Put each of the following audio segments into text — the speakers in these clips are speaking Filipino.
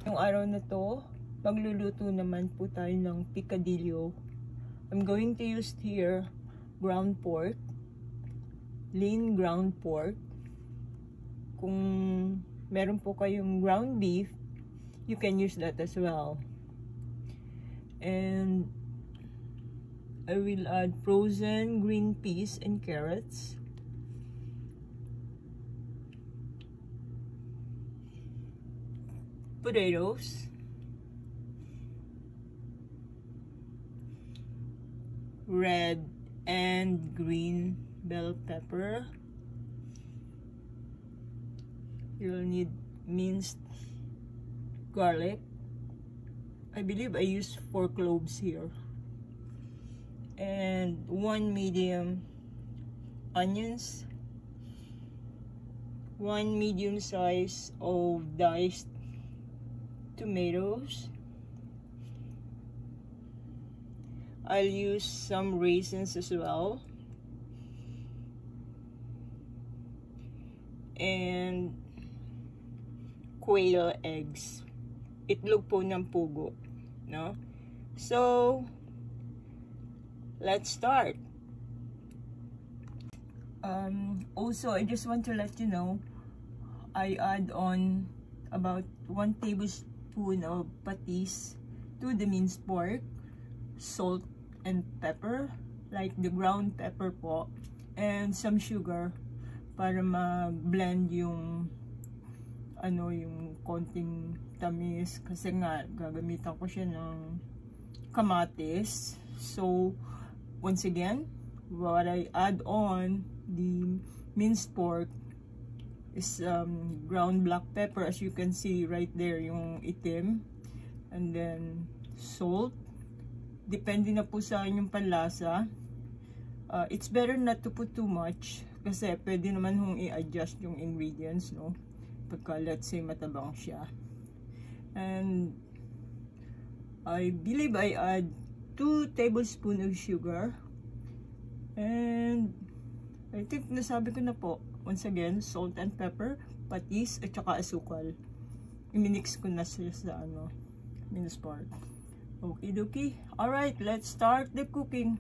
Yung araw na to, magluluto naman po tayo ng picadillo. I'm going to use here ground pork, lean ground pork. Kung meron po kayong ground beef, you can use that as well. And I will add frozen green peas and carrots. Potatoes. Red and green bell pepper. You'll need minced garlic. I believe I used 4 cloves here. And 1 medium onions. 1 medium size of diced tomatoes. I'll use some raisins as well. And quail eggs. Itlog po ng pugo, no? So, let's start. Also, I just want to let you know, I add on about 1 tablespoon of patis to the minced pork, salt and pepper, like the ground pepper po, and some sugar para ma-blend yung yung konting tamis, kasi nga gagamitan ko siya ng kamatis. So once again, what I add on the minced pork is ground black pepper, as you can see right there, yung itim, and then salt. Depende na po sa inyong panlasa. It's better not to put too much kasi pwede naman hong i-adjust yung ingredients, no? Pagka let's say matabang siya. And I believe I add 2 tablespoons of sugar. And I think nasabi ko na po, once again, salt and pepper, patis, at saka asukal. I-mix ko na siya sa minced pork. Okay dokie. Alright, let's start the cooking.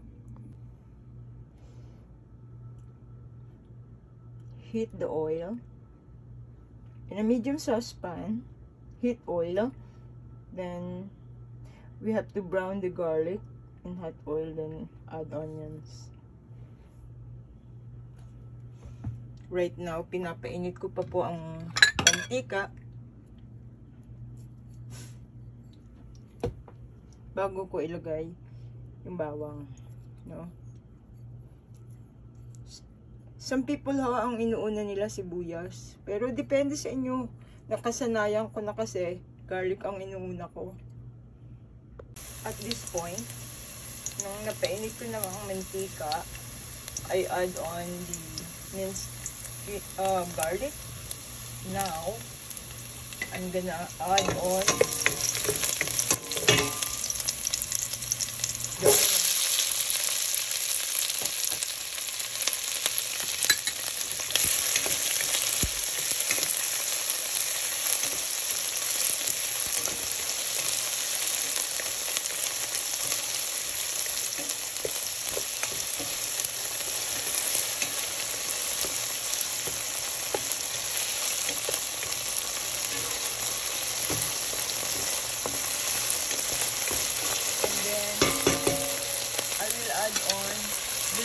Heat the oil. In a medium saucepan, heat oil. Then we have to brown the garlic in hot oil, then add onions. Right now, pinapainit ko pa po ang mantika bago ko ilagay yung bawang, no? Some people ang inuuna nila sibuyas, pero depende sa inyo. Nakasanayan ko na kasi garlic ang inuuna ko. At this point, nung napainit ko na ang mantika, I add on the minced garlic. Now I'm gonna add on the onion.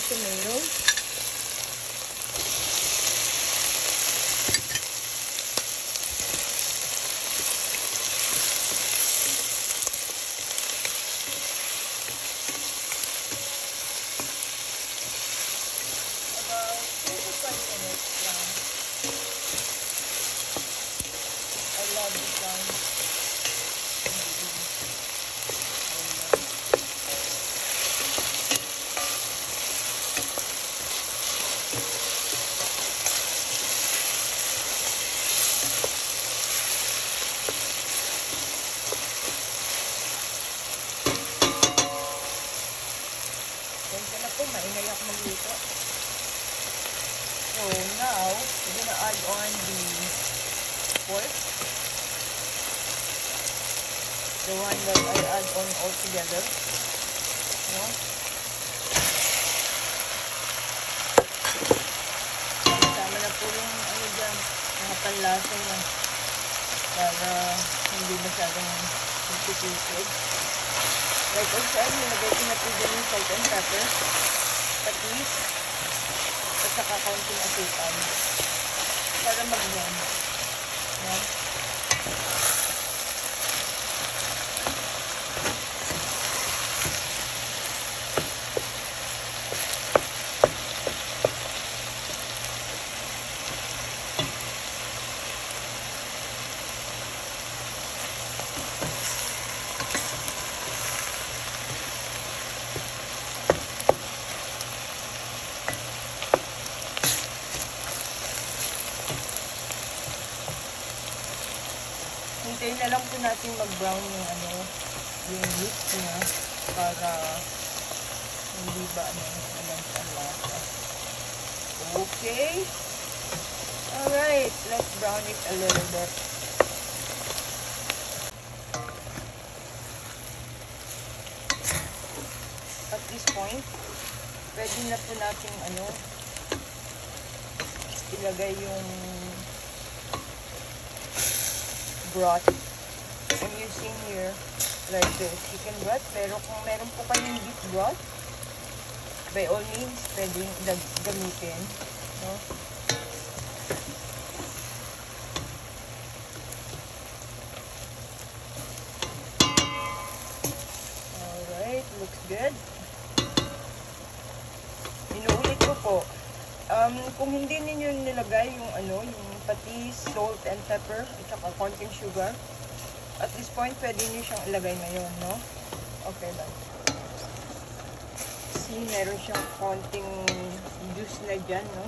Tomatoes. About 2 to 5 minutes lang. I love this one. Maingay ako magluto. So now, we're gonna add on the pork. The one that I add on all together. No? Tama na po yung ano dyan, mga panlasa niya. Para hindi masyadong complicated. Like I said, nilagay ko na po dyan yung salt and pepper, patis, at saka kaunting asukal. Para mag-yan. No? Hintayin na lang po natin mag-brown yung ano, yung meat niya para hindi ba ano, ang lasa. Okay. Alright, let's brown it a little bit. At this point, pwede na po natin ano, ilagay yung broth. I'm using here like the chicken broth, pero kung meron po kayong beef broth, by all means, pwedeng gamitin. No? Alright, looks good. Inuulit ko po. Kung hindi ninyo nilagay yung ano, yung patis, salt and pepper, at saka konting sugar, at this point, pwede nyo siyang ilagay ngayon, no? Okay lang. See, meron siyang konting juice na dyan, no?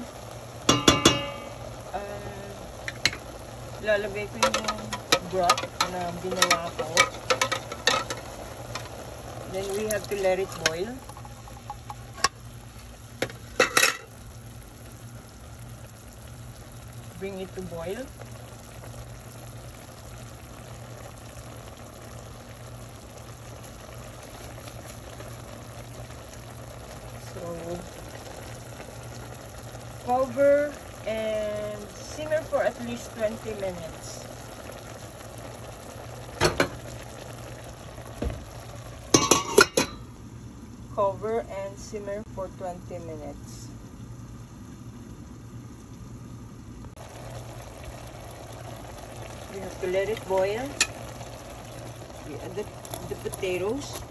Lalagay ko yung broth na binala ko. Then, we have to let it boil. Bring it to boil. So, cover and simmer for at least 20 minutes. Cover and simmer for 20 minutes. You have to let it boil. You add the potatoes.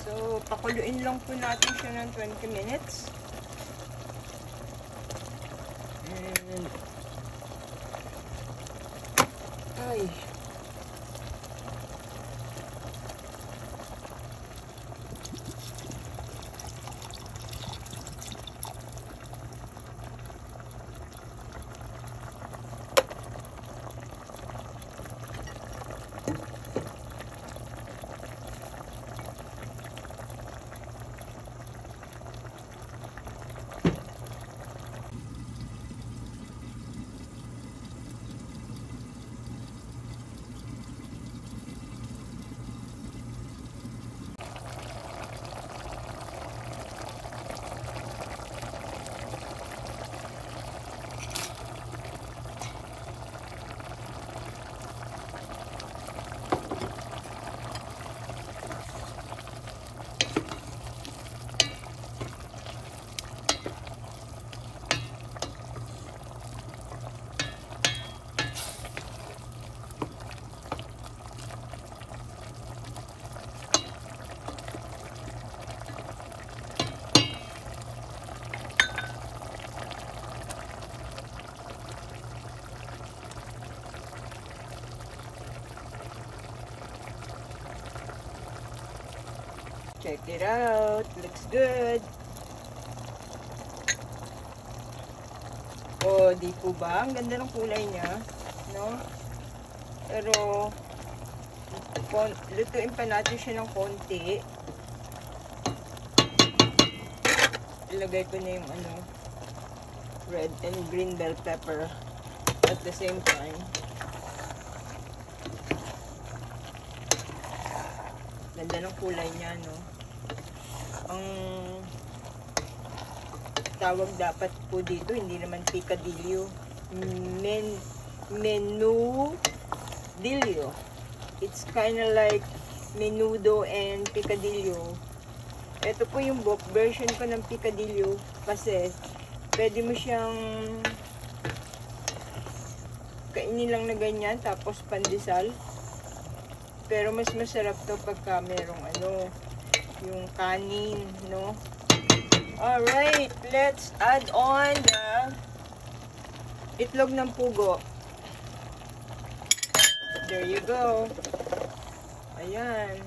So, pakuluin lang po natin siya ng 20 minutes. And, ay. Check it out. Looks good. O, di po ba? Ang ganda ng kulay niya, no? Pero, lutuin pa natin siya ng konti. Ilagay ko na yung red and green bell pepper at the same time. Ganda ng kulay niya, no? Ang tawag dapat po dito, hindi naman picadillo. Menudillo. It's kinda like menudo and picadillo. Ito po yung book version ko ng picadillo kasi pwede mo siyang kainin lang na ganyan tapos pandesal. Pero mas masarap to pagka merong yung kanin, no? Alright, let's add on the itlog ng pugo. There you go. Ayan.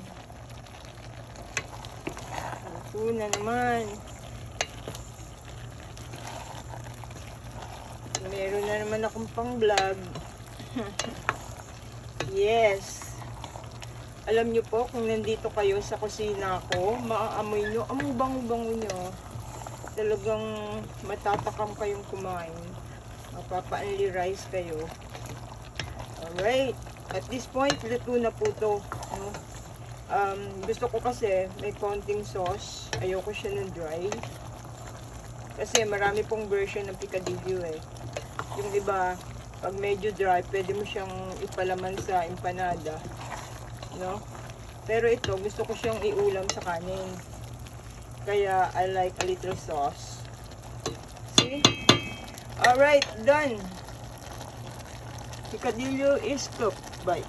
Ito na naman. Meron na naman akong pang vlog. Yes. Alam nyo po, kung nandito kayo sa kusina ko, maaamoy nyo, ang bango-bango nyo. Talagang matatakam kayong kumain. Mapapa-only rice kayo. Alright. At this point, luto na po to. No? Gusto ko kasi may konting sauce. Ayoko siya ng dry. Kasi marami pong version ng picadillo eh. Yung iba, pag medyo dry, pwede mo siyang ipalaman sa empanada. No? Pero ito, gusto ko siyang iulam sa kanin. Kaya, I like a little sauce. See? Alright, done. Picadillo is cooked. Bye.